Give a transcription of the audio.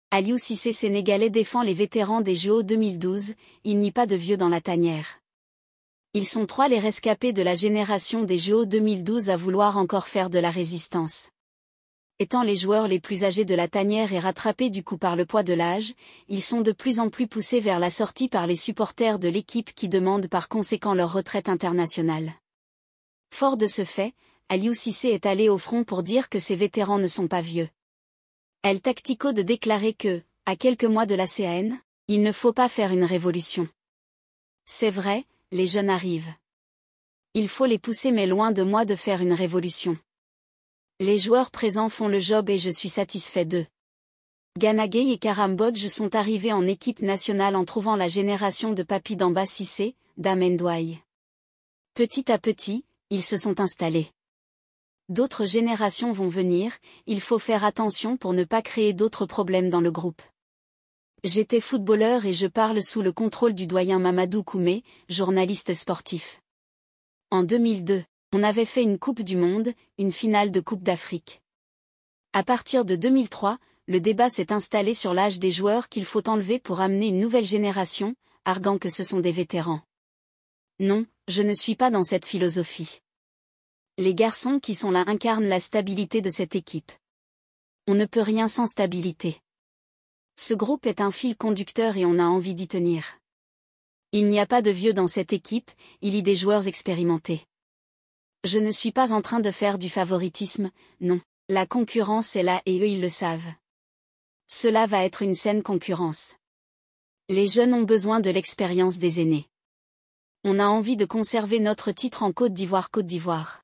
Aliou Cissé sénégalais défend les vétérans des JO 2012, il n'y a pas de vieux dans la tanière. Ils sont 3 les rescapés de la génération des JO 2012 à vouloir encore faire de la résistance. Étant les joueurs les plus âgés de la tanière et rattrapés du coup par le poids de l'âge, ils sont de plus en plus poussés vers la sortie par les supporters de l'équipe qui demandent par conséquent leur retraite internationale. Fort de ce fait, Aliou Cissé est allé au front pour dire que ces vétérans ne sont pas vieux. El Tactico de déclarer que, à quelques mois de la CAN, il ne faut pas faire une révolution. C'est vrai, les jeunes arrivent. Il faut les pousser mais loin de moi de faire une révolution. Les joueurs présents font le job et je suis satisfait d'eux. Gana Gueye et Karam Bodj sont arrivés en équipe nationale en trouvant la génération de Papi Demba Cissé, d'Amen Douaye. Petit à petit, ils se sont installés. D'autres générations vont venir, il faut faire attention pour ne pas créer d'autres problèmes dans le groupe. J'étais footballeur et je parle sous le contrôle du doyen Mamadou Koumé, journaliste sportif. En 2002, on avait fait une Coupe du Monde, une finale de Coupe d'Afrique. À partir de 2003, le débat s'est installé sur l'âge des joueurs qu'il faut enlever pour amener une nouvelle génération, arguant que ce sont des vétérans. Non, je ne suis pas dans cette philosophie. Les garçons qui sont là incarnent la stabilité de cette équipe. On ne peut rien sans stabilité. Ce groupe est un fil conducteur et on a envie d'y tenir. Il n'y a pas de vieux dans cette équipe, il y a des joueurs expérimentés. Je ne suis pas en train de faire du favoritisme, non, la concurrence est là et eux ils le savent. Cela va être une saine concurrence. Les jeunes ont besoin de l'expérience des aînés. On a envie de conserver notre titre en Côte d'Ivoire.